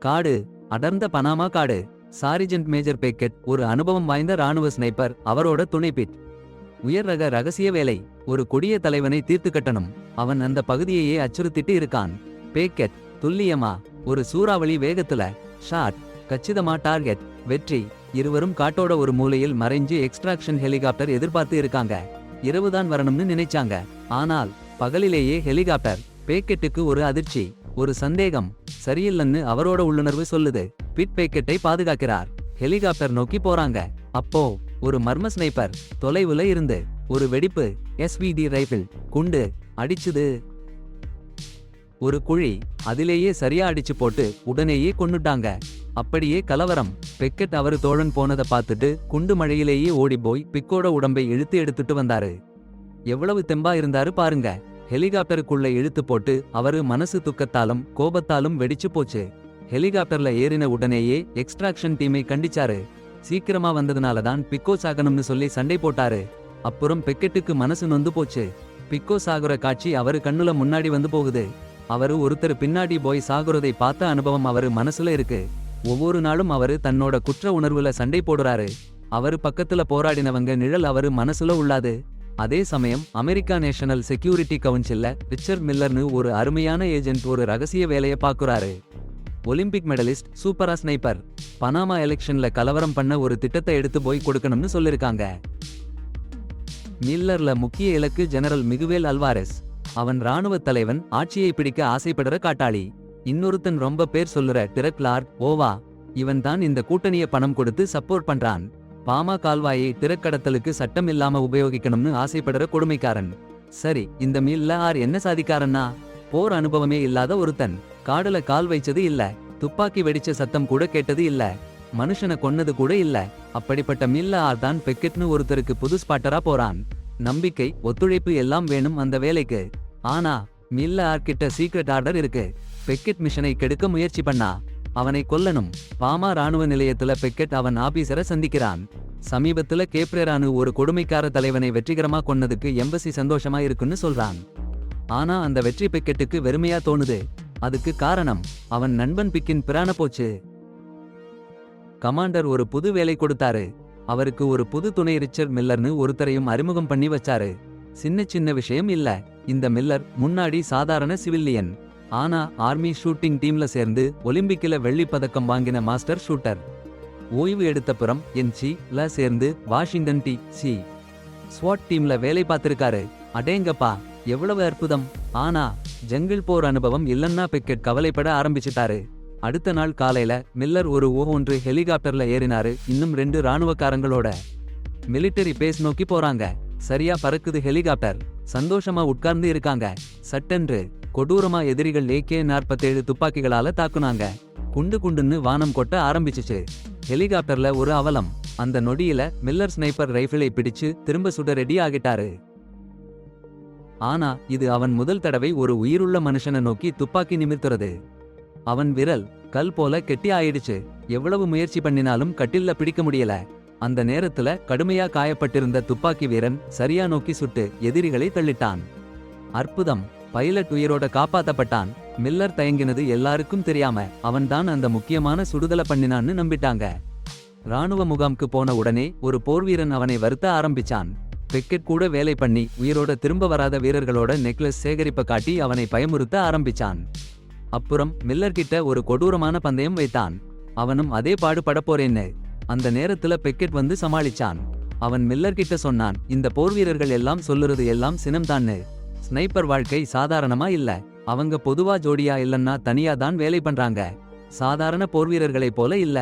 காடு. அடர்ந்த பனாமா காடு. சாரிஜென்ட் மேஜர் பேக்கெட் ஒரு அனுபவம் வாய்ந்த ராணுவ ஸ்னைப்பர். அவரோட துணை பிட். உயர் ரக ரகசிய வேலை. ஒரு கொடிய தலைவனை தீர்த்து கட்டணும். அவன் அந்த பகுதியையே அச்சுறுத்திட்டு இருக்கான். பேக்கெட் துல்லியமா ஒரு சூறாவளி வேகத்துல. ஷாட் கச்சிதமா டார்கெட். வெற்றி. இருவரும் காட்டோட ஒரு மூலையில் மறைஞ்சு எக்ஸ்ட்ராக்ஷன் ஹெலிகாப்டர் எதிர்பார்த்து இருக்காங்க. இரவுதான் வரணும்னு நினைச்சாங்க. ஆனால் பகலிலேயே ஹெலிகாப்டர். பேக்கெட்டுக்கு ஒரு அதிர்ச்சி. ஒரு சந்தேகம். சரியில்லைன்னு அவரோட உள்ளுணர்வு சொல்லுது. பிட் பேக்கெட்டை பாதுகாக்கிறார். ஹெலிகாப்டர் நோக்கி போறாங்க. அப்போ ஒரு மர்ம ஸ்னைப்பர். தொலைவுல இருந்து ஒரு வெடிப்பு. எஸ்விடி ரைபிள் குண்டு அடிச்சுது. ஒரு குழி. அதிலேயே சரியா அடிச்சு போட்டு உடனேயே கொன்னுட்டாங்க. அப்படியே கலவரம். பெக்கெட் அவரு தோழன் போனதை பார்த்துட்டு குண்டு மழையிலேயே ஓடிப்போய் பிக்கோட உடம்பை இழுத்து எடுத்துட்டு வந்தாரு. எவ்வளவு தெம்பா இருந்தாரு பாருங்க. ஹெலிகாப்டருக்குள்ள இழுத்து போட்டு அவரு மனசு துக்கத்தாலும் கோபத்தாலும் வெடிச்சு போச்சு. ஹெலிகாப்டர்ல ஏறின உடனேயே எக்ஸ்ட்ராக்ஷன் டீமை கண்டிச்சாரு. சீக்கிரமா வந்ததுனாலதான் பிக்கோ சாகணும்னு சொல்லி சண்டை போட்டாரு. அப்புறம் பெக்கெட்டுக்கு மனசு நொந்து போச்சு. பிக்கோ சாகுற காட்சி அவரு கண்ணுல முன்னாடி வந்து போகுது. அவரு ஒருத்தர் பின்னாடி போய் சாகுறதை பார்த்த அனுபவம் அவரு மனசுல இருக்கு. ஒவ்வொரு நாளும் அவரு தன்னோட குற்ற உணர்வுல சண்டை போடுறாரு. அவரு பக்கத்துல போராடினவங்க நிழல் அவரு மனசுல உள்ளாது. அதே சமயம் அமெரிக்கா நேஷனல் செக்யூரிட்டி கவுன்சில்ல ரிச்சர்ட் மில்லர்னு ஒரு அருமையான ஏஜென்ட் ஒரு ரகசிய வேலைய பாக்குறாரு. ஒலிம்பிக் மெடலிஸ்ட் சூப்பரா ஸ்னைப்பர். பனாமா எலெக்ஷன்ல கலவரம் பண்ண ஒரு திட்டத்தை எடுத்து போய் கொடுக்கணும்னு சொல்லிருக்காங்க. மில்லர்ல முக்கிய இலக்கு ஜெனரல் மிகுவேல் அல்வாரெஸ். அவன் ராணுவ தலைவன். ஆட்சியை பிடிக்க ஆசைப்படுற காட்டாளி. இன்னொருத்தன் ரொம்ப பேர் சொல்லுற டிரெக் லார்ட் ஓவா. இவன் தான் இந்த கூட்டணிய பணம் கொடுத்து சப்போர்ட் பண்றான். பாமா கால்வாயை திறக்கடத்தலுக்கு சட்டம் இல்லாம உபயோகிக்கணும்னு ஆசைப்படுற கொடுமைக்காரன். சரி, இந்த மில்ல என்ன சாதிக்காரன்னா போர் அனுபவமே இல்லாத ஒருத்தன். காடுல கால் வைச்சது இல்ல. துப்பாக்கி வெடிச்ச சத்தம் கூட கேட்டது இல்ல. மனுஷனை கொன்னது கூட இல்ல. அப்படிப்பட்ட மில்ல தான் பெக்கெட்னு ஒருத்தருக்கு புது ஸ்பாட்டரா போறான். நம்பிக்கை ஒத்துழைப்பு எல்லாம் வேணும் அந்த வேலைக்கு. ஆனா மில்ல கிட்ட சீக்ரெட் ஆர்டர் இருக்கு. பெக்கெட் மிஷனை கெடுக்க முயற்சி பண்ணா அவனை கொல்லணும். பாமா ராணுவ நிலையத்துல பெக்கெட் அவன் ஆபீசரை சந்திக்கிறான். சமீபத்துல கேப்ரேரானு ஒரு கொடுமைக்கார தலைவனை வெற்றிகரமா கொன்னதுக்கு எம்பசி சந்தோஷமா இருக்குன்னு சொல்றான். ஆனா அந்த வெற்றி பெக்கெட்டுக்கு வெறுமையா தோணுது. அதுக்கு காரணம் அவன் நண்பன் பிக்கின் பிரான போச்சு. கமாண்டர் ஒரு புது வேலை கொடுத்தாரு. அவருக்கு ஒரு புது துணை ரிச்சர்ட் மில்லர்னு ஒருத்தரையும் அறிமுகம் பண்ணி வச்சாரு. சின்ன சின்ன விஷயம் இல்ல. இந்த மில்லர் முன்னாடி சாதாரண சிவில்லியன். ஆனா ஆர்மி ஷூட்டிங் டீம்ல சேர்ந்து ஒலிம்பிக்ல வெள்ளி பதக்கம் வாங்கின மாஸ்டர் ஷூட்டர். ஓய்வு எடுத்த புறம் ல சேர்ந்து வாஷிங்டன் டி.சி. ஸ்வாட் டீம்ல வேலை பார்த்திருக்காரு. அடேங்கப்பா, எவ்வளவு அற்புதம். ஆனா ஜங்கிள் போர் அனுபவம் இல்லன்னா பெக்கெட் கவலைப்பட ஆரம்பிச்சிட்டாரு. அடுத்த நாள் காலையில மில்லர் ஒரு ஒன்று ஹெலிகாப்டர்ல ஏறினாரு. இன்னும் 2 ராணுவக்காரங்களோட மிலிட்டரி பேஸ் நோக்கி போறாங்க. சரியா பறக்குது ஹெலிகாப்டர். சந்தோஷமா உட்கார்ந்து இருக்காங்க. சட்டென்று கொடூரமா எதிரிகள் AK-47 துப்பாக்கிகளால தாக்குனாங்க. குண்டு குண்டுன்னு வானம் கொட்ட ஆரம்பிச்சுச்சு. ஹெலிகாப்டர்ல ஒரு அவலம். அந்த நொடியில மில்லர் ஸ்னைப்பர் ரைபிளை பிடிச்சு திரும்ப சுட ரெடி ஆகிட்டாரு. ஆனா இது அவன் முதல் தடவை ஒரு உயிருள்ள மனுஷனை நோக்கி துப்பாக்கி நிமிர்த்துறது. அவன் விரல் கல் போல கெட்டி ஆயிடுச்சு. எவ்வளவு முயற்சி பண்ணினாலும் கட்டில்ல பிடிக்க முடியல. அந்த நேரத்துல கடுமையா காயப்பட்டிருந்த துப்பாக்கி வீரன் சரியா நோக்கி சுட்டு எதிரிகளை தள்ளிட்டான். அற்புதம். பைலட் உயிரோட காப்பாத்தப்பட்டான். மில்லர் தயங்கினது எல்லாருக்கும் தெரியாம அவன்தான் அந்த முக்கியமான சுடுதலை பண்ணினான்னு நம்பிட்டாங்க. ராணுவ முகாம்க்கு போன உடனே ஒரு போர்வீரன் அவனை வருத்த ஆரம்பிச்சான். பெக்கெட் கூட வேலை பண்ணி உயிரோட திரும்ப வராத வீரர்களோட நெக்லஸ் சேகரிப்ப காட்டி அவனை பயமுறுத்த ஆரம்பிச்சான். அப்புறம் மில்லர் கிட்ட ஒரு கொடூரமான பந்தயம் வைத்தான். அவனும் அதே பாடுபட போறேன்னு. அந்த நேரத்துல பெக்கெட் வந்து சமாளிச்சான். அவன் மில்லர் கிட்ட சொன்னான், இந்த போர்வீரர்கள் எல்லாம் சொல்லுறது எல்லாம் சினம்தான்னு. ஸ்னைப்பர் வாழ்க்கை சாதாரணமா இல்ல. அவங்க பொதுவா ஜோடியா இல்லன்னா தனியா தான் வேலை பண்றாங்க. சாதாரண போர்வீரர்களை போல இல்ல.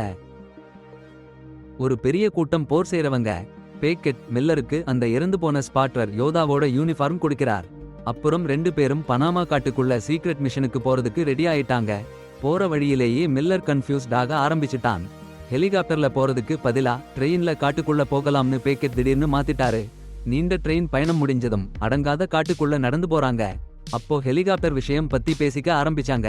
ஒரு பெரிய கூட்டம் போர் செய்றவங்க. பேக்கெட் மில்லருக்கு அந்த இறந்து போன ஸ்பாட்டர் யோதாவோட யூனிஃபார்ம் கொடுக்கிறார். அப்புறம் 2 பேரும் பனாமா காட்டுக்குள்ள சீக்ரெட் மிஷனுக்கு போறதுக்கு ரெடி ஆயிட்டாங்க. போற வழியிலேயே மில்லர் கன்ஃபியூஸ்ட் ஆக ஆரம்பிச்சிட்டான். ஹெலிகாப்டர்ல போறதுக்கு பதிலா ட்ரெயின்ல காட்டுக்குள்ள போகலாம்னு பேக்கெட் திடீர்னு மாத்திட்டாரு. நீண்ட ட்ரெயின் பயணம் முடிஞ்சதும் அடங்காத காட்டுக்குள்ள நடந்து போறாங்க. அப்போ ஹெலிகாப்டர் விஷயம் பத்தி பேசிக்க ஆரம்பிச்சாங்க.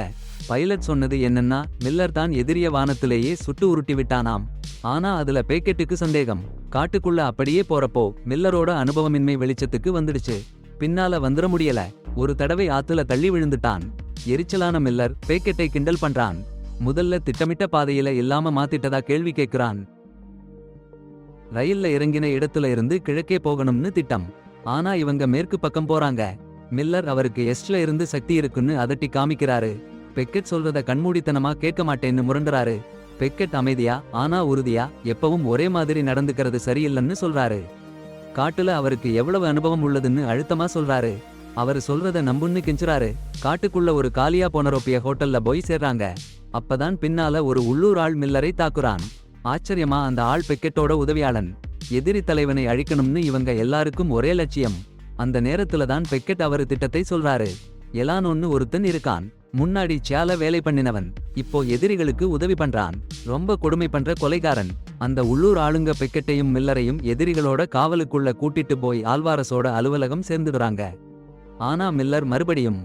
பைலட் சொன்னது என்னன்னா மில்லர் தான் எதிரிய வானத்திலேயே சுட்டு உருட்டி விட்டானாம். ஆனா அதுல பேக்கெட்டுக்கு சந்தேகம். காட்டுக்குள்ள அப்படியே போறப்போ மில்லரோட அனுபவமின்மை வெளிச்சத்துக்கு வந்துடுச்சு. பின்னால வந்துட முடியல. ஒரு தடவை ஆத்துல தள்ளி விழுந்துட்டான். எரிச்சலான மில்லர் பேக்கெட்டை கிண்டல் பண்றான். முதல்ல திட்டமிட்ட பாதையில இல்லாம மாத்திட்டதா கேள்வி கேட்கிறான். ரயில்ல இறங்கின இடத்துல இருந்து கிழக்கே போகணும்னு திட்டம். ஆனா இவங்க மேற்கு பக்கம் போறாங்க. மில்லர் அவருக்கு எஸ்ட்ல இருந்து சக்தி இருக்குன்னு அதட்டி காமிக்கிறாரு. பெக்கெட் சொல்றத கண்மூடித்தனமா கேட்க மாட்டேன்னு முரண்டுறாரு. பெக்கெட் அமைதியா ஆனா உறுதியா எப்பவும் ஒரே மாதிரி நடந்துக்கிறது சரியில்லைன்னு சொல்றாரு. காட்டுல அவருக்கு எவ்வளவு அனுபவம் உள்ளதுன்னு அழுத்தமா சொல்றாரு. அவர் சொல்றத நம்புன்னு கெஞ்சுறாரு. காட்டுக்குள்ள ஒரு காலியா போனரோப்பிய ஹோட்டல்ல போய் சேர்றாங்க. அப்பதான் பின்னால ஒரு உள்ளூர் ஆள் மில்லரை தாக்குறான். ஆச்சரியமா அந்த ஆள் பெக்கெட்டோட உதவியாளன். எதிரி தலைவனை அழிக்கணும்னு இவங்க எல்லாருக்கும் ஒரே லட்சியம். அந்த நேரத்துல தான் பெக்கெட் அவரு திட்டத்தை சொல்றாரு. எலானோன்னு ஒருத்தன் இருக்கான். முன்னாடி சியால வேலை பண்ணினவன். இப்போ எதிரிகளுக்கு உதவி பண்றான். ரொம்ப கொடுமை பண்ற கொலைகாரன். அந்த உள்ளூர் ஆளுங்க பெக்கெட்டையும் மில்லரையும் எதிரிகளோட காவலுக்குள்ள கூட்டிட்டு போய் ஆல்வாரஸோட அலுவலகம் சேர்ந்துடுறாங்க. ஆனா மில்லர் மறுபடியும்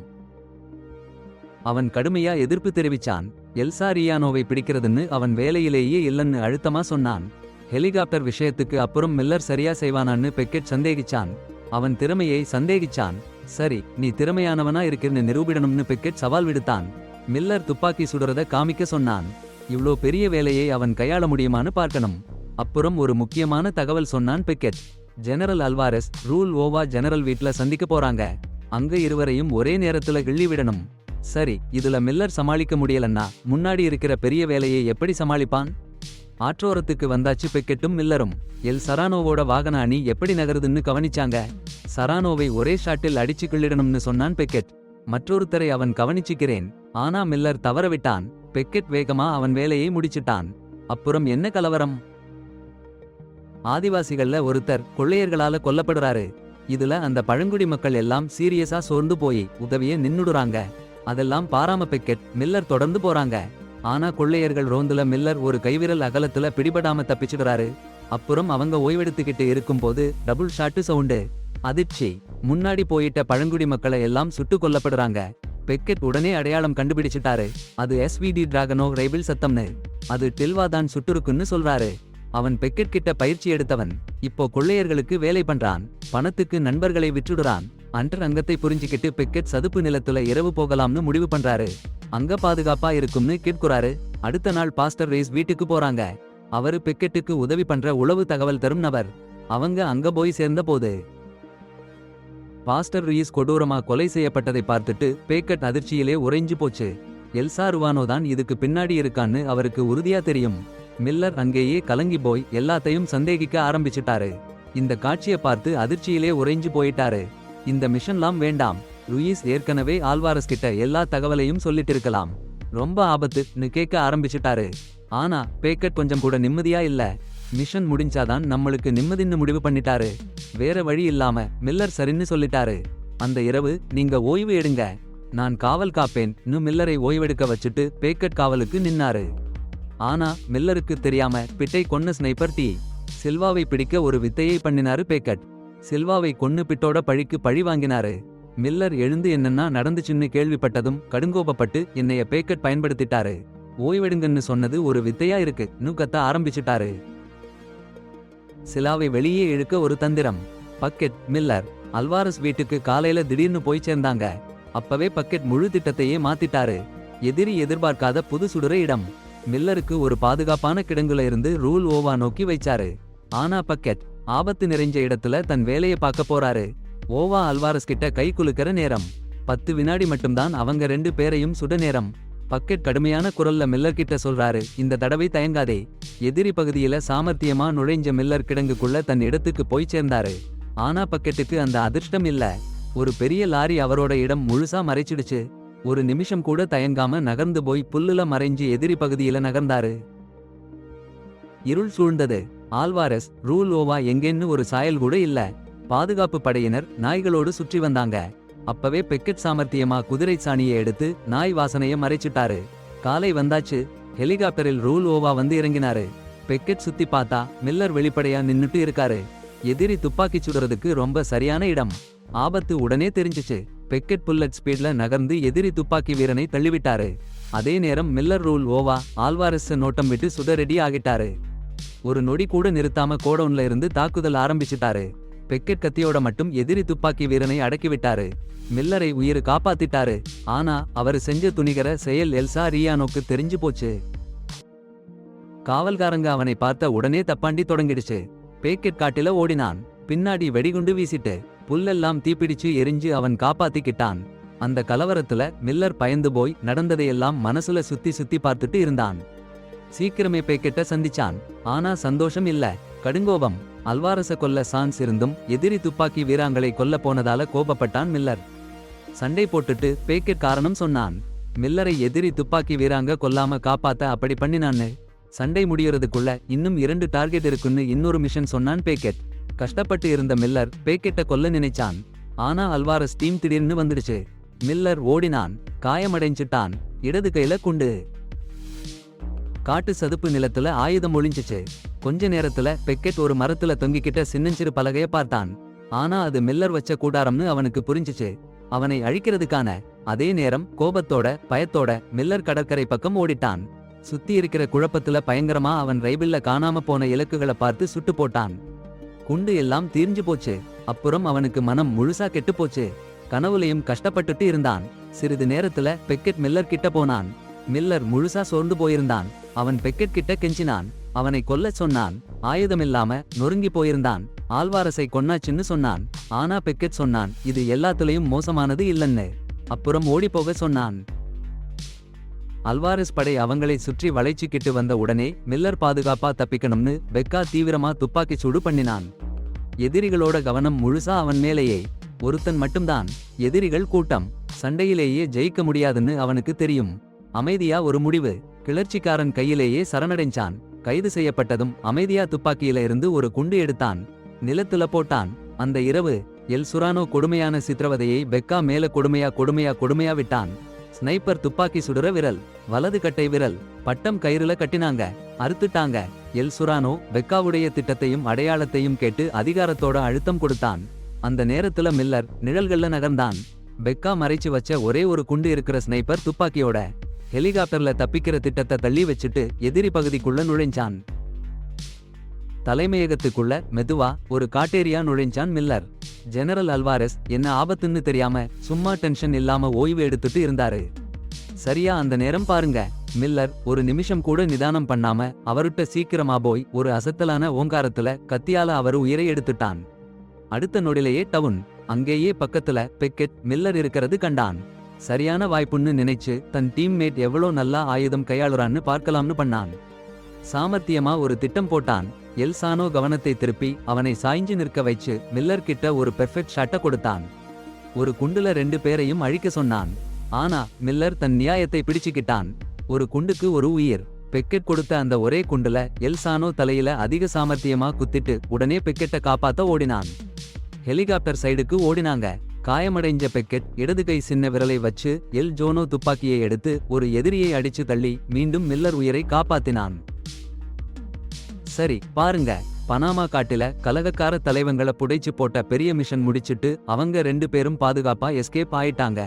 அவன் கடுமையா எதிர்ப்பு தெரிவிச்சான். எல்சாரியானோவை பிடிக்கிறதுன்னு அவன் வேலையிலேயே இல்லன்னு அழுத்தமா சொன்னான். ஹெலிகாப்டர் விஷயத்துக்கு அப்புறம் மில்லர் சரியா செய்வானான்னு பெக்கெட் சந்தேகிச்சான். அவன் திறமையை சந்தேகிச்சான். சரி, நீ திறமையானவனா இருக்குன்னு நிரூபிடணும்னு பெக்கெட் சவால் விடுத்தான். மில்லர் துப்பாக்கி சுடுறத காமிக்க சொன்னான். இவ்ளோ பெரிய வேலையை அவன் கையாள முடியுமான்னு பார்க்கணும். அப்புறம் ஒரு முக்கியமான தகவல் சொன்னான் பெக்கெட். ஜெனரல் அல்வாரெஸ் ரூல் ஓவா ஜெனரல் வீட்ல சந்திக்க போறாங்க. அங்க இருவரையும் ஒரே நேரத்துல கிள்ளி விடணும். சரி, இதுல மில்லர் சமாளிக்க முடியலன்னா முன்னாடி இருக்கிற பெரிய வேலையை எப்படி சமாளிப்பான்? ஆற்றோரத்துக்கு வந்தாச்சு பெக்கெட்டும் மில்லரும். எல் சரானோவோட வாகன அணி எப்படி நகருதுன்னு கவனிச்சாங்க. சரானோவை ஒரே ஷாட்டில் அடிச்சு கிள்ளிடணும்னு சொன்னான் பெக்கெட். மற்றொருத்தரை அவன் கவனிச்சுக்கிறேன். ஆனா மில்லர் தவறவிட்டான். பெக்கெட் வேகமா அவன் வேலையை முடிச்சிட்டான். அப்புறம் என்ன கலவரம்? ஆதிவாசிகள்ல ஒருத்தர் கொள்ளையர்களால கொல்லப்படுறாரு. இதுல அந்த பழங்குடி மக்கள் எல்லாம் சீரியஸா சோர்ந்து போய் உதவிய நின்னுடுறாங்க. அதெல்லாம் பாராம பெக்கெட் மில்லர் தொடர்ந்து போறாங்க. ஆனா கொள்ளையர்கள் ரோந்துல மில்லர் ஒரு கைவிரல் அகலத்துல பிடிபடாம தப்பிச்சிடுறாரு. அப்புறம் அவங்க ஓய்வெடுத்துக்கிட்டு இருக்கும்போது டபுள் ஷாட்டு சவுண்டு. அதிர்ச்சி. முன்னாடி போயிட்ட பழங்குடி மக்களை எல்லாம் சுட்டு கொல்லப்படுறாங்க. பெக்கெட் உடனே அடையாளம் கண்டுபிடிச்சிட்டாரு. அது எஸ்விடி டிராகனோ ரைபிள் சத்தம்னு. அது டில்வா தான் சுட்டுருக்குன்னு சொல்றாரு. அவன் பெக்கெட் கிட்ட பயிற்சி எடுத்தவன். இப்போ கொள்ளையர்களுக்கு வேலை பண்றான். பணத்துக்கு நண்பர்களை விற்றுடுறான். அண்டர் அங்கத்தை புரிஞ்சுக்கிட்டு பெக்கெட் சதுப்பு நிலத்துல இரவு போகலாம்னு முடிவு பண்றாரு. அங்க பாதுகாப்பா இருக்கும்னு கேட்குறாரு. அடுத்த நாள் பாஸ்டர் ரேஸ் வீட்டுக்கு போறாங்க. அவரு பெக்கெட்டுக்கு உதவி பண்ற உளவு தகவல் தரும் நபர். அவங்க அங்க போய் சேர்ந்த போது பாஸ்டர் ரீஸ் கொடூரமா கொலை செய்யப்பட்டதை பார்த்துட்டு பெக்கெட் அதிர்ச்சியிலே உறைஞ்சு போச்சு. எல்சாருவானோ தான் இதுக்கு பின்னாடி இருக்கான்னு அவருக்கு உறுதியா தெரியும். மில்லர் அங்கேயே கலங்கி போய் எல்லாத்தையும் சந்தேகிக்க ஆரம்பிச்சிட்டாரு. இந்த காட்சியை பார்த்து அதிர்ச்சியிலே உறைஞ்சு போயிட்டாரு. இந்த மிஷன்லாம் வேண்டாம். லூயிஸ் ஏற்கனவே ஆல்வாரஸ் கிட்ட எல்லா தகவலையும் சொல்லிட்டு இருக்கலாம். ரொம்ப ஆபத்துன்னு கேட்க ஆரம்பிச்சிட்டாரு. ஆனா பெக்கெட் கொஞ்சம் கூட நிம்மதியா இல்ல. மிஷன் முடிஞ்சாதான் நம்மளுக்கு நிம்மதின்னு முடிவு பண்ணிட்டாரு. வேற வழி இல்லாம மில்லர் சரின்னு சொல்லிட்டாரு. அந்த இரவு நீங்க ஓய்வு எடுங்க, நான் காவல் காப்பேன். மில்லரை ஓய்வெடுக்க வச்சுட்டு பெக்கெட் காவலுக்கு நின்னாரு. ஆனா மில்லருக்கு தெரியாம பிட்டை கொன்ன ஸ்னைப்பர் டி சில்வாவை பிடிக்க ஒரு வித்தையை பண்ணினாரு பெக்கெட். சில்வாவை கொன்னு பிட்டோட பழிக்கு பழி வாங்கினாரு. மில்லர் எழுந்து என்னன்னா நடந்துச்சுன்னு கேள்விப்பட்டதும் கடுங்கோபப்பட்டு என்னைய பெக்கெட் பயன்படுத்திட்டாரு, ஓய்வெடுங்கன்னு சொன்னது ஒரு வித்தையா இருக்குன்னு கத்த ஆரம்பிச்சிட்டாரு. சிலாவை வெளியே இழுக்க ஒரு தந்திரம். பக்கெட் மில்லர் அல்வாரஸ் வீட்டுக்கு காலையில திடீர்னு போய் சேர்ந்தாங்க. அப்பவே பக்கெட் முழு திட்டத்தையே மாத்திட்டாரு. எதிரி எதிர்பார்க்காத புது சுடுற இடம். மில்லருக்கு ஒரு பாதுகாப்பான கிடங்குல இருந்து ரூல் ஓவா நோக்கி வைச்சாரு. ஆனா பக்கெட் ஆபத்து நிறைஞ்ச இடத்துல தன் வேலையை பார்க்க போறாரு. ஓவா அல்வாரஸ் கிட்ட கை குலுக்கிற நேரம். 10 வினாடி மட்டும்தான் அவங்க 2 பேரையும் சுட நேரம். பக்கெட் கடுமையான குரல்ல மில்லர் கிட்ட சொல்றாரு, இந்த தடவை தயங்காதே. எதிரி பகுதியில சாமர்த்தியமா நுழைஞ்ச மில்லர் கிடங்குக்குள்ள தன் இடத்துக்கு போய் சேர்ந்தாரு. ஆனா பக்கெட்டுக்கு அந்த அதிர்ஷ்டம் இல்ல. ஒரு பெரிய லாரி அவரோட இடம் முழுசா மறைச்சிடுச்சு. ஒரு நிமிஷம் கூட தயங்காம நகர்ந்து போய் புல்லுல மறைஞ்சு எதிரி பகுதியில நகர்ந்தாரு. இருள் சூழ்ந்தது. ஆல்வாரஸ் ரூல் ஓவா எங்கேன்னு ஒரு சாயல் கூட இல்ல. பாதுகாப்பு படையினர் நாய்களோடு சுற்றி வந்தாங்க. அப்பவே பெக்கெட் சாமர்த்தியமா குதிரை சாணியை எடுத்து நாய் வாசனைய மறைச்சிட்டாரு. காலை வந்தாச்சு. ஹெலிகாப்டரில் ரூல் ஓவா வந்து இறங்கினாரு. பெக்கெட் சுத்தி பார்த்தா மில்லர் வெளிப்படையா நின்னுட்டு இருக்காரு. எதிரி துப்பாக்கி சுடுறதுக்கு ரொம்ப சரியான இடம். ஆபத்து உடனே தெரிஞ்சிச்சு. பெக்கெட் புல்லட் ஸ்பீட்ல நகர்ந்து எதிரி துப்பாக்கி வீரனை தள்ளிவிட்டாரு. அதே நேரம் மில்லர் ரூல் ஓவா ஆல்வாரஸ் நோட்டம் விட்டு சுட ரெடி ஆகிட்டாரு. ஒரு நொடி கூட நிறுத்தாம கோடவுன்ல இருந்து தாக்குதல் ஆரம்பிச்சிட்டாரு. பெக்கெட் கத்தியோட மட்டும் எதிரி துப்பாக்கி வீரனை அடக்கிவிட்டாரு. மில்லரை உயிர் காப்பாத்திட்டாரு. ஆனா அவரு செஞ்ச துணிகர செயல் எல்சா ரியானோக்கு தெரிஞ்சு போச்சு. காவல்காரங்க அவனை பார்த்த உடனே தப்பாண்டி தொடங்கிடுச்சு. பேக்கெட் காட்டில ஓடினான். பின்னாடி வெடிகுண்டு வீசிட்டு புல்லெல்லாம் தீப்பிடிச்சு எரிஞ்சு அவன் காப்பாத்திக்கிட்டான். அந்த கலவரத்துல மில்லர் பயந்து போய் நடந்ததையெல்லாம் மனசுல சுத்தி சுத்தி பார்த்துட்டு இருந்தான். சீக்கிரமே பேக்கெட்ட சந்திச்சான். ஆனா சந்தோஷம் இல்ல, கடுங்கோபம். அல்வாரஸ கொல்ல சான்ஸ் இருந்தும் எதிரி துப்பாக்கி வீராங்களை கொல்ல போனதால கோபப்பட்டான் மில்லர். சண்டை போட்டுட்டு பேக்கெட் காரணம் சொன்னான். மில்லரை எதிரி துப்பாக்கி வீராங்க கொல்லாம காப்பாத்த அப்படி பண்ணினான்னு. சண்டை முடியறதுக்குள்ள இன்னும் 2 டார்கெட் இருக்குன்னு இன்னொரு மிஷன் சொன்னான் பேக்கெட். கஷ்டப்பட்டு இருந்த மில்லர் பேக்கெட்ட கொல்ல நினைச்சான். ஆனா அல்வாரஸ் டீம் திடீர்னு வந்துடுச்சு. மில்லர் ஓடினான். காயமடைஞ்சிட்டான். இடது கையில குண்டு. காட்டு சதுப்பு நிலத்துல ஆயுதம் ஒளிஞ்சிச்சு. கொஞ்ச நேரத்துல பெக்கெட் ஒரு மரத்துல தொங்கிக்கிட்ட சின்னஞ்சிறு பலகைய பார்த்தான். ஆனா அது மில்லர் வச்ச கூடாரம்னு அவனுக்கு புரிஞ்சிச்சு. அவனை அழிக்கிறதுக்கான. அதே நேரம் கோபத்தோட பயத்தோட மில்லர் கடற்கரை பக்கம் ஓடிட்டான். சுத்தி இருக்கிற குழப்பத்துல பயங்கரமா அவன் ரைபிள்ல காணாம போன இலக்குகளை பார்த்து சுட்டு போட்டான். குண்டு எல்லாம் தீர்ஞ்சு போச்சு. அப்புறம் அவனுக்கு மனம் முழுசா கெட்டு போச்சு. கனவுலையும் கஷ்டப்பட்டுட்டு இருந்தான். சிறிது நேரத்துல பெக்கெட் மில்லர் கிட்ட போனான். மில்லர் முழுசா சோர்ந்து போயிருந்தான். அவன் பெக்கெட் கிட்ட கெஞ்சினான். அவனை கொல்ல சொன்னான். ஆயுதமில்லாம நொறுங்கி போயிருந்தான். ஆல்வாரஸை கொன்னாச்சுன்னு சொன்னான். ஆனா பெக்கெட் சொன்னான், இது எல்லாத்துலயும் மோசமானது இல்லன்னு. அப்புறம் ஓடிப்போக சொன்னான். அல்வாரஸ் படை அவங்களை சுற்றி வளைச்சிக்கிட்டு வந்த உடனே மில்லர் பாதுகாப்பா தப்பிக்கணும்னு பெக்கா தீவிரமா துப்பாக்கி சூடு பண்ணினான். எதிரிகளோட கவனம் முழுசா அவன் மேலேயே. ஒருத்தன் மட்டும்தான். எதிரிகள் கூட்டம். சண்டையிலேயே ஜெயிக்க முடியாதுன்னு அவனுக்கு தெரியும். அமைதியா ஒரு முடிவு. கிளர்ச்சிக்காரன் கையிலேயே சரணடைஞ்சான். கைது செய்யப்பட்டதும் அமைதியா துப்பாக்கியில இருந்து ஒரு குண்டு எடுத்தான். நிலத்துல போட்டான். அந்த இரவு எல் சுரானோ கொடுமையான சித்திரவதையை பெக்கா மேல கொடுமையா விட்டான். ஸ்னைப்பர் துப்பாக்கி சுடுற விரல், வலது கட்டை விரல், பட்டம் கயிறுல கட்டினாங்க, அறுத்துட்டாங்க. எல் சுரானோ பெக்காவுடைய திட்டத்தையும் அடையாளத்தையும் கேட்டு அதிகாரத்தோட அழுத்தம் கொடுத்தான். அந்த நேரத்துல மில்லர் நிழல்கள்ல நகர்ந்தான். பெக்கா மறைச்சு வச்ச ஒரே ஒரு குண்டு இருக்கிற ஸ்னைப்பர் துப்பாக்கியோட ஹெலிகாப்டர்ல தப்பிக்கிற திட்டத்தை தள்ளி வச்சுட்டு எதிரி பகுதிக்குள்ள நுழைஞ்சான். தலைமையகத்துக்குள்ள மெதுவா ஒரு காட்டேரியா நுழைஞ்சான் மில்லர். ஜெனரல் அல்வாரஸ் என்ன ஆபத்துன்னு தெரியாம சும்மா டென்ஷன் இல்லாம ஓய்வு எடுத்துட்டு இருந்தாரு. சரியா அந்த நேரம் பாருங்க. மில்லர் ஒரு நிமிஷம் கூட நிதானம் பண்ணாம அவர்கிட்ட சீக்கிரமா போய் ஒரு அசத்தலான ஓங்காரத்துல கத்தியால அவர் உயிரை எடுத்துட்டான். அடுத்த நொடிலேயே டவுன். அங்கேயே பக்கத்துல பெக்கெட் மில்லர் இருக்கிறது கண்டான். சரியான வாய்ப்புன்னு நினைச்சு தன் டீம்மேட் எவ்வளோ நல்லா ஆயுதம் கையாளுறான்னு பார்க்கலாம்னு பண்ணான். சாமர்த்தியமா ஒரு திட்டம் போட்டான். எல்சானோ கவனத்தை திருப்பி அவனை சாய்ஞ்சு நிற்க வச்சு மில்லர் கிட்ட ஒரு பெர்ஃபெக்ட் ஷாட்டை கொடுத்தான். ஒரு குண்டுல 2 பேரையும் அழிக்க சொன்னான். ஆனா மில்லர் தன் நியாயத்தை பிடிச்சுக்கிட்டான். ஒரு குண்டுக்கு ஒரு உயிர். பெக்கெட் கொடுத்த அந்த ஒரே குண்டுல எல்சானோ தலையில அதிக சாமர்த்தியமா குத்திட்டு உடனே பெக்கெட்டை காப்பாத்த ஓடினான். ஹெலிகாப்டர் சைடுக்கு ஓடினாங்க. காயமடைஞ்ச பெக்கெட் இடது கை சின்ன விரலை வச்சு எல் ஜோனோ துப்பாக்கியை எடுத்து ஒரு எதிரியை அடிச்சு தள்ளி மீண்டும் மில்லர் உயிரை காப்பாத்தினான். சரி பாருங்க. பனாமா காட்டில கலகக்கார தலைவங்களை புடைச்சு போட்ட பெரிய மிஷன் முடிச்சிட்டு அவங்க 2 பேரும் பாதுகாப்பா எஸ்கேப் ஆயிட்டாங்க.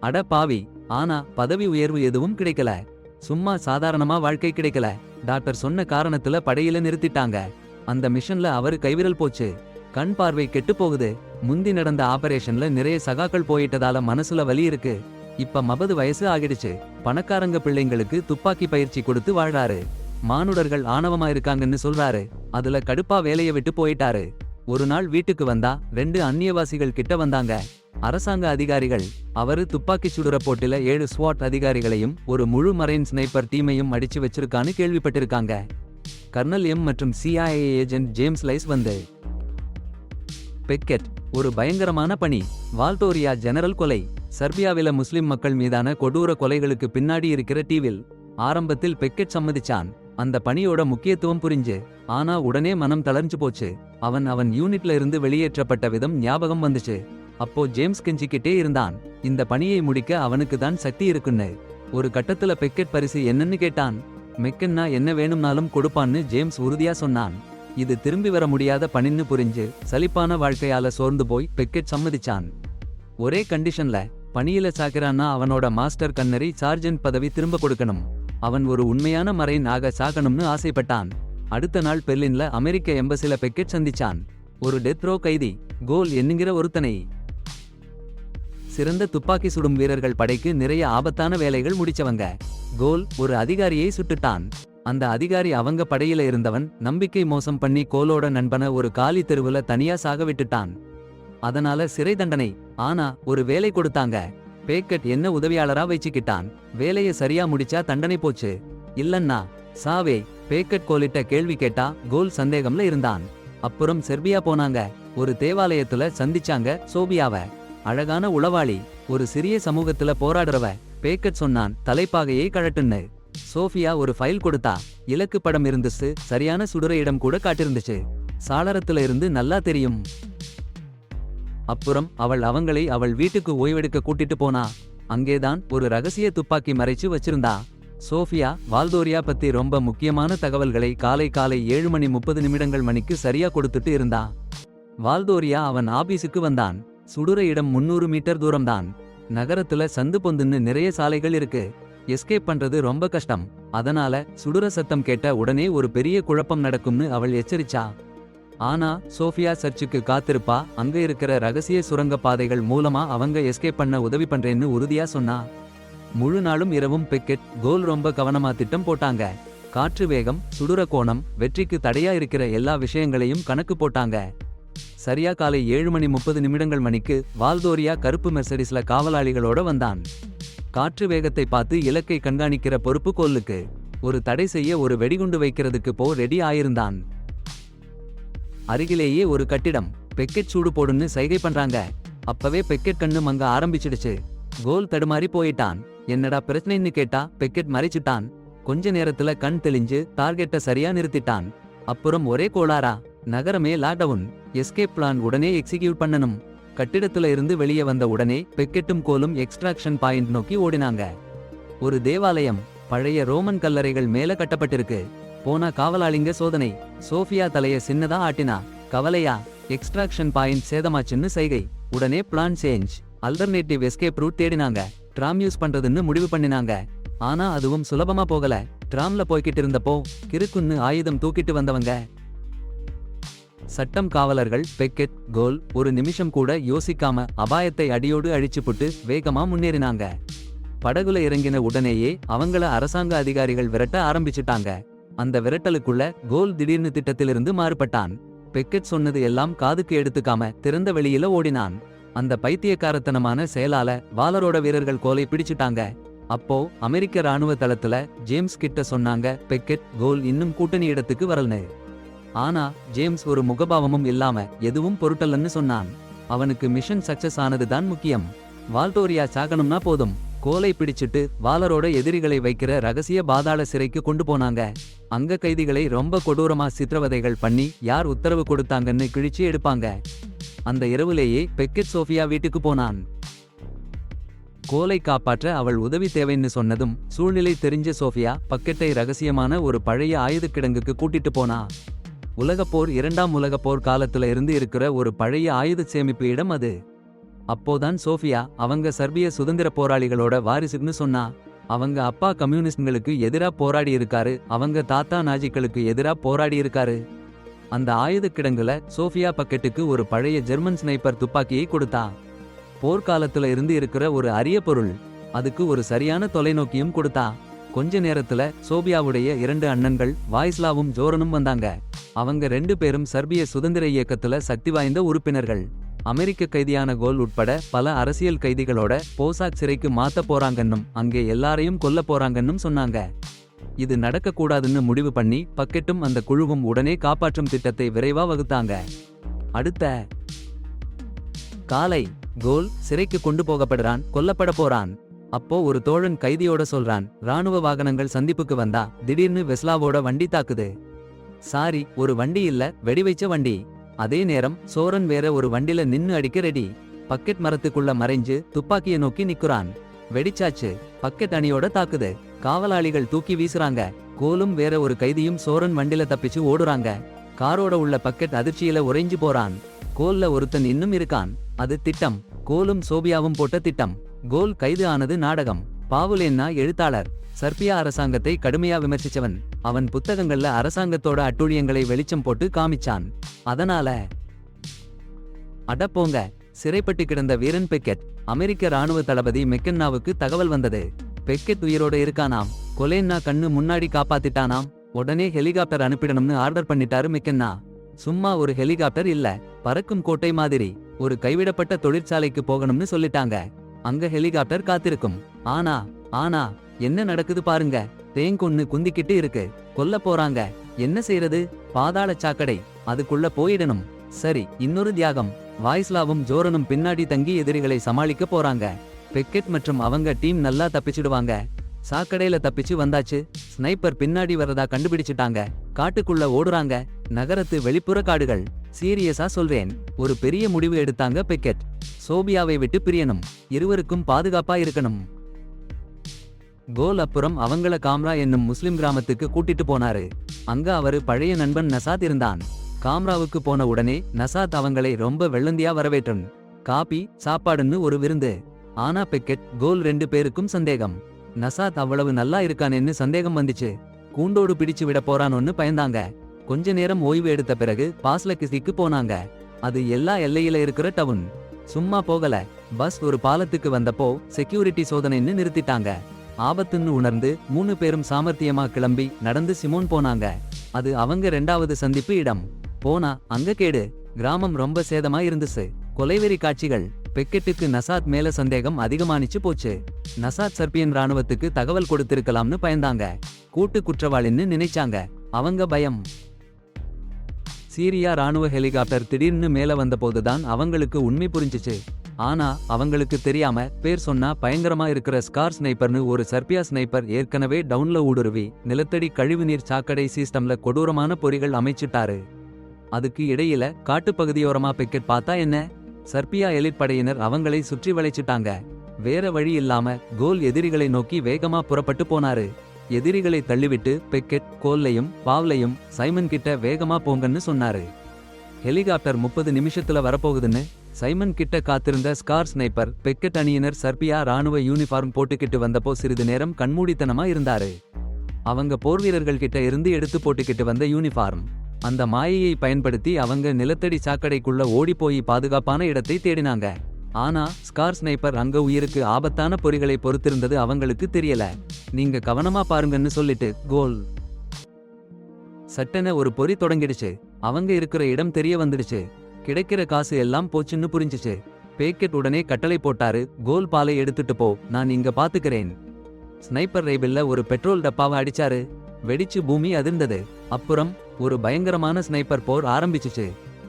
அட பாவி. ஆனா பதவி உயர்வு எதுவும் கிடைக்கல. சும்மா சாதாரணமா வாழ்க்கை கிடைக்கல. டாக்டர் சொன்ன காரணத்துல படையில நிறுத்திட்டாங்க. அந்த மிஷன்ல அவரு கைவிரல் போச்சு. கண் பார்வை கெட்டு போகுது. முந்தி நடந்த ஆபரேஷன்ல நிறைய சகாக்கள் போயிட்டதால மனசுல வலி இருக்கு. இப்ப 50 வயசு ஆகிடுச்சு. பணக்காரங்க பிள்ளைங்களுக்கு துப்பாக்கி பயிற்சி கொடுத்து வாழ்றாரு. மானுடர்கள் ஆணவமா இருக்காங்கன்னு சொல்றாரு. அதுல கடுப்பா வேலைய விட்டு போயிட்டாரு. ஒரு நாள் வீட்டுக்கு வந்தா 2 அந்நியவாசிகள் கிட்ட வந்தாங்க. அரசாங்க அதிகாரிகள். அவரு துப்பாக்கி சுடுற போட்டில 7 ஸ்வாட் அதிகாரிகளையும் ஒரு முழு மரைன் ஸ்னைப்பர் டீமையும் அடிச்சு வச்சிருக்கான்னு கேள்விப்பட்டிருக்காங்க. கர்னல் எம் மற்றும் CIA ஏஜென்ட் ஜேம்ஸ் லைஸ் வந்து பெக்கெட் ஒரு பயங்கரமான பணி. வால்டோரியா ஜெனரல் கொலை. சர்பியாவில முஸ்லிம் மக்கள் மீதான கொடூர கொலைகளுக்கு பின்னாடி இருக்கிற டீவில். ஆரம்பத்தில் பெக்கெட் சம்மதிச்சான். அந்த பணியோட முக்கியத்துவம் புரிஞ்சு. ஆனா உடனே மனம் தளர்ந்து போச்சு. அவன் யூனிட்ல இருந்து வெளியேற்றப்பட்ட விதம் ஞாபகம் வந்துச்சு. அப்போ ஜேம்ஸ் கெஞ்சிக்கிட்டே இருந்தான். இந்த பணியை முடிக்க அவனுக்கு தான் சக்தி இருக்குன்னு. ஒரு கட்டத்துல பெக்கெட் பரிசு என்னன்னு கேட்டான். மெக்கன்னா என்ன வேணும்னாலும் கொடுப்பான்னு ஜேம்ஸ் உறுதியா சொன்னான். இது திரும்பி வர முடியாத பணின்னு புரிஞ்சு சலிப்பான வாழ்க்கையால சோர்ந்து போய் பெக்கெட் சம்மதிச்சான். ஒரே கண்டிஷன்ல. பணியில சாக்கிறான்னா அவனோட மாஸ்டர் கன்னரி சார்ஜென்ட் பதவி திரும்ப கொடுக்கணும். அவன் ஒரு உண்மையான மரைன் ஆக சாகணும்னு ஆசைப்பட்டான். அடுத்த நாள் பெர்லின்ல அமெரிக்க எம்பசில பெக்கெட் சந்திச்சான். ஒரு டெத் ரோ கைதி கோல் என்னுங்கிற ஒருத்தனை. சிறந்த துப்பாக்கி சுடும் வீரர்கள் படைக்கு நிறைய ஆபத்தான வேலைகள் முடிச்சவங்க. கோல் ஒரு அதிகாரியை சுட்டுட்டான். அந்த அதிகாரி அவங்க படையில இருந்தவன். நம்பிக்கை மோசம் பண்ணி கோலோட நண்பன ஒரு காலி தெருவுல தனியா சாக விட்டுட்டான். அதனால சிறை தண்டனை. ஆனா ஒரு வேலை கொடுத்தாங்க. பேக்கெட் என்ன உதவியாளரா வச்சுக்கிட்டான். வேலைய சரியா முடிச்சா தண்டனை போச்சு, இல்லன்னா சாவே. பேக்கெட் கோலிட்ட கேள்வி கேட்டா கோல் சந்தேகம்ல இருந்தான். அப்புறம் செர்பியா போனாங்க. ஒரு தேவாலயத்துல சந்திச்சாங்க சோபியாவ. அழகான உளவாளி, ஒரு சிறிய சமூகத்துல போராடுறவ. பேக்கெட் சொன்னான் தலைப்பாகையை கழட்டுன்னு. சோஃபியா ஒரு ஃபைல் கொடுத்தா. இலக்கு படம் இருந்துச்சு, சரியான சுடுற இடம் கூட காட்டிருந்துச்சு. சாளரத்துல இருந்து நல்லா தெரியும். அப்புறம் அவங்களை அவள் வீட்டுக்கு ஓய்வெடுக்க கூட்டிட்டு போனா. அங்கேதான் ஒரு ரகசிய துப்பாக்கி மறைச்சு வச்சிருந்தா. சோஃபியா வால்தோரியா பத்தி ரொம்ப முக்கியமான தகவல்களை காலை 7:30 மணிக்கு சரியா கொடுத்துட்டு இருந்தா. வால்தோரியா அவன் ஆபீஸுக்கு வந்தான். சுடுற இடம் 300 மீட்டர் தூரம்தான். நகரத்துல சந்து பொந்துன்னு நிறைய சாலைகள் இருக்கு. எஸ்கேப் பண்றது ரொம்ப கஷ்டம். அதனால சுடுற சத்தம் கேட்ட உடனே ஒரு பெரிய குழப்பம் நடக்கும்னு அவள் எச்சரிச்சா. ஆனா சோஃபியா சர்ச்சுக்கு காத்திருப்பா. அங்க இருக்கிற ரகசிய சுரங்க பாதைகள் மூலமா அவங்க எஸ்கேப் பண்ண உதவி பண்றேன்னு உறுதியா சொன்னா. முழு நாளும் இரவும் பெக்கெட் கோல் ரொம்ப கவனமா திட்டம் போட்டாங்க. காற்று வேகம், சுடுற கோணம், வெற்றிக்கு தடையா இருக்கிற எல்லா விஷயங்களையும் கணக்கு போட்டாங்க. சரியா காலை 7:30 மணிக்கு வால்தோரியா கருப்பு மெர்சடிஸ்ல காவலாளிகளோட வந்தான். காற்று வேகத்தை பார்த்து இலக்கை கண்காணிக்கிற பொறுப்பு கோலுக்கு. ஒரு தடை செய்ய ஒரு வெடிகுண்டு வைக்கிறதுக்கு ரெடி ஆயிருந்தான். அருகிலேயே ஒரு கட்டிடம். பெக்கெட் சூடு போடுன்னு சைகை பண்றாங்க. அப்பவே பெக்கெட் கண்ணு மங்க ஆரம்பிச்சிடுச்சு. கோல் தடுமாறி போயிட்டான். என்னடா பிரச்சனைன்னு கேட்டா பெக்கெட் மறைச்சிட்டான். கொஞ்ச நேரத்துல கண் தெளிஞ்சு டார்கெட்ட சரியா நிறுத்திட்டான். அப்புறம் ஒரே கோளாரா. நகரமே லாக்டவுன். எஸ்கேப் பிளான் உடனே எக்ஸிக்யூட் பண்ணனும். கட்டிடத்துல இருந்து வெளியே வந்த உடனே பெக்கெட்டும் கோலும் எக்ஸ்ட்ராக்ஷன் பாயிண்ட் நோக்கி ஓடினாங்க. ஒரு தேவாலயம். பழைய ரோமன் கல்லறைகள் மேல கட்டப்பட்டிருக்கு. போனா காவலாளிங்க சோதனை. சோஃபியா தலைய சின்னதா ஆட்டினா. கவலையா? எக்ஸ்ட்ராக்ஷன் பாயிண்ட் சேதமாச்சுன்னு சைகை. உடனே plan change. Alternative escape route தேடினாங்க. ட்ராம் யூஸ் பண்றதுன்னு முடிவு பண்ணினாங்க. ஆனா அதுவும் சுலபமா போகல. ட்ராம்ல போய்கிட்டு இருந்தப்போ கிறுக்குன்னு ஆயுதம் தூக்கிட்டு வந்தவங்க. சட்டம் காவலர்கள் பெக்கெட் கோல் ஒரு நிமிஷம் கூட யோசிக்காம அபாயத்தை அடியோடு அழிச்சுப்புட்டு வேகமா முன்னேறினாங்க. படகுல இறங்கின உடனேயே அவங்கள அரசாங்க அதிகாரிகள் விரட்ட ஆரம்பிச்சுட்டாங்க. அந்த விரட்டலுக்குள்ள கோல் திடீர்னு திட்டத்திலிருந்து மாறுபட்டான். பெக்கெட் சொன்னது எல்லாம் காதுக்கு எடுத்துக்காம திறந்த வெளியில ஓடினான். அந்த பைத்தியக்காரத்தனமான செயலால வாலரோட வீரர்கள் கோலை பிடிச்சிட்டாங்க. அப்போ அமெரிக்க ராணுவ தளத்துல ஜேம்ஸ் கிட்ட சொன்னாங்க பெக்கெட் கோல் இன்னும் கூட்டணி இடத்துக்கு வரலன்னு. ஆனா ஜேம்ஸ் ஒரு முகபாவமும் இல்லாம எதுவும் பொருட்டல்லன்னு சொன்னான். அவனுக்கு மிஷன் சக்சஸ் ஆனதுதான் முக்கியம். வால்டோரியா சாகணும்னா போதும். கோலை பிடிச்சிட்டு வாலரோட எதிரிகளை வைக்கிற ரகசிய பாதாள சிறைக்கு கொண்டு போனாங்க. அங்க கைதிகளை ரொம்ப கொடூரமா சித்திரவதைகள் பண்ணி யார் உத்தரவு கொடுத்தாங்கன்னு கிழிச்சு எடுப்பாங்க. அந்த இரவுலேயே பெக்கெட் சோஃபியா வீட்டுக்கு போனான். கோலை காப்பாற்ற அவள் உதவி தேவைன்னு சொன்னதும் சூழ்நிலை தெரிஞ்ச சோஃபியா பக்கெட்டை ரகசியமான ஒரு பழைய ஆயுதக் கிடங்குக்கு கூட்டிட்டு போனா. உலகப்போர் 2ஆம் உலகப்போர் காலத்துல இருந்து இருக்கிற ஒரு பழைய ஆயுத சேமிப்பு இடம் அது. அப்போதான் சோஃபியா அவங்க சர்பிய சுதந்திர போராளிகளோட வாரிசுன்னு சொன்னா. அவங்க அப்பா கம்யூனிஸ்ட்களுக்கு எதிரா போராடி இருக்காரு. அவங்க தாத்தா நாஜிக்களுக்கு எதிரா போராடி இருக்காரு. அந்த ஆயுத கிடங்குல சோஃபியா பக்கெட்டுக்கு ஒரு பழைய ஜெர்மன் ஸ்னைப்பர் துப்பாக்கியை கொடுத்தா. போர்க்காலத்துல இருந்து இருக்கிற ஒரு அரிய பொருள். அதுக்கு ஒரு சரியான தொலைநோக்கியும் கொடுத்தா. கொஞ்ச நேரத்துல சோபியாவுடைய 2 அண்ணன்கள் வாய்ஸ்லாவும் ஜோரனும் வந்தாங்க. அவங்க 2 பேரும் சர்பிய சுதந்திர இயக்கத்துல சக்தி வாய்ந்த உறுப்பினர்கள். அமெரிக்க கைதியான கோல் உட்பட பல அரசியல் கைதிகளோட போசாக் சிறைக்கு மாத்த போறாங்கன்னும் அங்கே எல்லாரையும் கொல்ல போறாங்கன்னும் சொன்னாங்க. இது நடக்க கூடாதுன்னு முடிவு பண்ணி பக்கெட்டும் அந்த குழுவும் உடனே காப்பாற்றும் திட்டத்தை விரைவா வகுத்தாங்க. அடுத்த காலை கோல் சிறைக்கு கொண்டு போகப்படுறான், கொல்லப்பட போறான். அப்போ ஒரு தோழன் கைதியோட சொல்றான், ராணுவ வாகனங்கள் சந்திப்புக்கு வந்தா திடீர்னு வெஸ்லாவோட வண்டி தாக்குது. சாரி, ஒரு வண்டி இல்ல, வெடி வைச்ச வண்டி. அதே நேரம் சோரன் வேற ஒரு வண்டில நின்னு அடிக்க ரெடி. பக்கெட் மரத்துக்குள்ள மறைஞ்சு துப்பாக்கிய நோக்கி நிக்குறான். வெடிச்சாச்சு. பக்கெட் அணியோட தாக்குது. காவலாளிகள் தூக்கி வீசுறாங்க. கோலும் வேற ஒரு கைதியும் சோரன் வண்டில தப்பிச்சு ஓடுறாங்க. காரோட உள்ள பக்கெட் அதிர்ச்சியில உறைஞ்சு போறான். கோல்ல ஒருத்தன் இன்னும் இருக்கான். அது திட்டம். கோலும் சோபியாவும் போட்ட திட்டம். கோல் கைது ஆனது நாடகம். பாவுலேன்னா எழுத்தாளர். சர்பியா அரசாங்கத்தை கடுமையா விமர்சிச்சவன். அவன் புத்தகங்கள்ல அரசாங்கத்தோட அட்டூழியங்களை வெளிச்சம் போட்டு காமிச்சான். அதனால அட போங்க. சிறைப்பட்டு கிடந்த வீரன் பெக்கெட். அமெரிக்க ராணுவ தளபதி மெக்கென்னாவுக்கு தகவல் வந்தது. பெக்கெட் உயிரோட இருக்கானாம். கொலேன்னா கண்ணு முன்னாடி காப்பாத்திட்டானாம். உடனே ஹெலிகாப்டர் அனுப்பிடணும்னு ஆர்டர் பண்ணிட்டாரு மெக்கென்னா. சும்மா ஒரு ஹெலிகாப்டர் இல்ல, பறக்கும் கோட்டை மாதிரி ஒரு கைவிடப்பட்ட தொழிற்சாலைக்கு போகணும்னு சொல்லிட்டாங்க. அங்க ஹெலிகாப்டர் காத்திருக்கும். ஆனா ஆனா என்ன நடக்குது பாருங்க. தேங்கொன்னு குந்திக்கிட்டு இருக்கு. கொல்ல போறாங்க. என்ன செய்யறது? பாதாள சாக்கடை, அதுக்குள்ள போயிடணும். சரி, இன்னொரு தியாகம். வாய்ஸ்லாவும் ஜோரனும் பின்னாடி தங்கி எதிரிகளை சமாளிக்க போறாங்க. பெக்கெட் மற்றும் அவங்க டீம் நல்லா தப்பிச்சிடுவாங்க. சாக்கடையில தப்பிச்சு வந்தாச்சு. ஸ்னைப்பர் பின்னாடி வரதா கண்டுபிடிச்சிட்டாங்க. காட்டுக்குள்ள ஓடுறாங்க. நகரத்து வெளிப்புற காடுகள். சீரியஸா சொல்றேன், ஒரு பெரிய முடிவு எடுத்தாங்க பெக்கெட். சோபியாவை விட்டு பிரியணும். இருவருக்கும் பாதுகாப்பா இருக்கணும். கோல் அப்புறம் அவங்கள காம்ரா என்னும் முஸ்லிம் கிராமத்துக்கு கூட்டிட்டு போனாரு. அங்க அவரு பழைய நண்பன் நசாத் இருந்தான். காம்ராவுக்கு போன உடனே நசாத் அவங்களை ரொம்ப வெள்ளந்தியா வரவேற்றன். காபி சாப்பாடுன்னு ஒரு விருந்து. ஆனா பெக்கெட், கோல் 2 பேருக்கும் சந்தேகம். நசாத் அவ்வளவு நல்லா இருக்கானேன்னு சந்தேகம் வந்துச்சு. கூண்டோடு பிடிச்சு விட போறானோன்னு பயந்தாங்க. கொஞ்ச நேரம் ஓய்வு எடுத்த பிறகு பாஸ்லகிசிக்கு போனாங்க. அது எல்லா எல்லையில இருக்கிற டவுன். சும்மா போகல. பஸ் ஒரு பாலத்துக்கு வந்தப்போ செக்யூரிட்டி சோதனைன்னு நிறுத்திட்டாங்க. ஆபத்துன்னு உணர்ந்து 3 பேரும் சாமர்த்தியமா கிளம்பி நடந்து சிமோன் போனாங்க. அது அவங்க 2வது சந்திப்பு இடம். போனா அங்க கேடு. கிராமம் ரொம்ப சேதமா இருந்துச்சு. கொலைவெறி காட்சிகள். பெக்கெட்டுக்கு நசாத் மேல சந்தேகம் அதிகமானிச்சு போச்சு. நசாத் சர்பியன் ராணுவத்துக்கு தகவல் கொடுத்திருக்கலாம்னு பயந்தாங்க. கூட்டு குற்றவாளின்னு நினைச்சாங்க. அவங்க பயம். சீரியா ராணுவ ஹெலிகாப்டர் திடீர்னு மேல வந்தபோதுதான் அவங்களுக்கு உண்மை புரிஞ்சிச்சு. ஆனா அவங்களுக்கு தெரியாம பேர் சொன்னா பயங்கரமா இருக்கிற ஸ்கார் ஸ்னைப்பர்னு ஒரு சர்பியா ஸ்னைப்பர் ஏற்கனவே டவுன்ல ஊடுருவி நிலத்தடி கழிவுநீர் சாக்கடை சிஸ்டம்ல கொடூரமான பொறிகள் அமைச்சிட்டாரு. அதுக்கு இடையில காட்டுப்பகுதியோரமா பெக்கெட் பார்த்தா என்ன, சர்பியா எலிட் படையினர் அவங்களை சுற்றி வளைச்சிட்டாங்க. வேற வழி இல்லாம கோல் எதிரிகளை நோக்கி வேகமா புறப்பட்டு போனாரு. எதிரிகளை தள்ளிவிட்டு பெக்கெட் கோல்லையும் பாவ்லையும் சைமன் கிட்ட வேகமா போங்கன்னு சொன்னாரு. ஹெலிகாப்டர் 30 நிமிஷத்துல வரப்போகுதுன்னு சைமன் கிட்ட காத்திருந்த ஸ்கார் ஸ்னைப்பர் பெக்கெட் அணியினர் சர்பியா ராணுவ யூனிஃபார்ம் போட்டுக்கிட்டு வந்தப்போ சிறிது நேரம் கண்மூடித்தனமா இருந்தாரு. அவங்க போர்வீரர்கள் கிட்ட இருந்து எடுத்து போட்டுக்கிட்டு வந்த யூனிஃபார்ம். அந்த மாயையை பயன்படுத்தி அவங்க நிலத்தடி சாக்கடைக்குள்ள ஓடிப்போய் பாதுகாப்பான இடத்தை தேடினாங்க. ஆனா ஸ்கார் ஸ்னைப்பர் அங்க உயிருக்கு ஆபத்தான பொறிகளை பொறுத்திருந்தது அவங்களுக்கு தெரியல. நீங்க கவனமா பாருங்கன்னு சொல்லிட்டு கோல். சட்டென ஒரு பொறி தொடங்கிடுச்சு. அவங்க இருக்கிற இடம் தெரிய வந்துடுச்சு. கிடைக்கிற காசு எல்லாம் போச்சுன்னு புரிஞ்சிச்சு. பேக்கெட் உடனே கட்டளை போட்டாரு, கோல் பாலை எடுத்துட்டு போ, நான் இங்க பாத்துக்கிறேன். ஸ்னைப்பர் ரைபிள்ல ஒரு பெட்ரோல் டப்பாவை அடிச்சாரு. வெடிச்சு பூமி அதிர்ந்தது. அப்புறம் ஒரு பயங்கரமான ஸ்னைப்பர் போர் ஆரம்பிச்சுச்சு.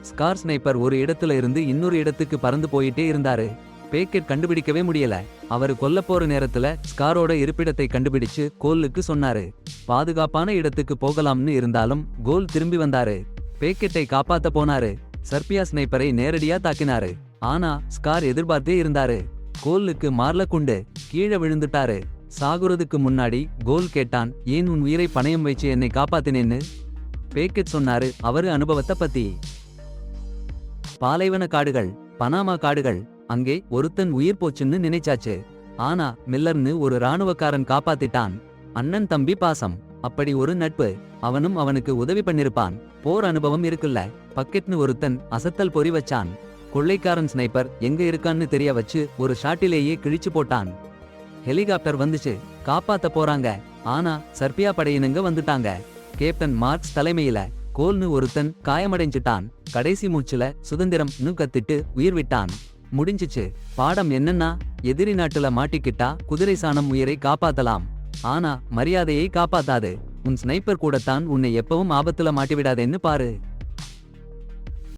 ஸ்கார் ஸ்னைப்பர் ஒரு இடத்துல இருந்து இன்னொரு இடத்துக்கு பறந்து போயிட்டே இருந்தாரு. பேக்கெட் கண்டுபிடிக்கவே முடியல. அவரு கொல்ல போற நேரத்துல ஸ்காரோட இருப்பிடத்தை கண்டுபிடிச்சு கோலுக்கு சொன்னாரு. பாதுகாப்பான இடத்துக்கு போகலாம்னு இருந்தாலும் கோல் திரும்பி வந்தாரு. பேக்கெட்டை காப்பாத்த போனாரு. சர்பியா ஸ்னைப்பரை நேரடியா தாக்கினாரு. ஆனா ஸ்கார் எதிர்பார்த்தே இருந்தாரு. கோலுக்கு மார்ல குண்டு. கீழே விழுந்துட்டாரு. சாகுறதுக்கு முன்னாடி கோல் கேட்டான், ஏன் உன் உயிரை பணயம் வச்சு என்னை காப்பாத்தினேன்னு. பேக்கெட் சொன்னாரு அவரு அனுபவத்தை பத்தி. பாலைவன காடுகள், பனாமா காடுகள். அங்கே ஒருத்தன் உயிர் போச்சுன்னு நினைச்சாச்சு. ஆனா மில்லர்னு ஒரு ராணுவக்காரன் காப்பாத்திட்டான். அண்ணன் தம்பி பாசம். அப்படி ஒரு நட்பு. அவனும் அவனுக்கு உதவி பண்ணிருப்பான். போர் அனுபவம் இருக்குல்ல. பக்கெட்னு ஒருத்தன் அசத்தல் பொறி வச்சான். கொள்ளைக்காரன் ஸ்னைப்பர் எங்க இருக்கான்னு தெரிய வச்சு ஒரு ஷாட்டிலேயே கிழிச்சு போட்டான். ஹெலிகாப்டர் வந்துச்சு. காப்பாத்த போறாங்க. ஆனா சர்பியா படையினங்க வந்துட்டாங்க. கேப்டன் மார்க்ஸ் தலைமையில. கோல்னு ஒருத்தன் காயமடைஞ்சிட்டான். கடைசி மூச்சுல சுதந்திரம்னு கத்திட்டு உயிர் விட்டான். முடிஞ்சிச்சு. பாடம் என்னன்னா, எதிரி நாட்டுல மாட்டிக்கிட்டா குதிரை சாணம் உயிரை காப்பாத்தலாம். ஆனா மரியாதையை காப்பாத்தாது. உன் ஸ்னைப்பர் கூடத்தான் உன்னை எப்பவும் ஆபத்துல மாட்டிவிடாதேன்னு பாரு.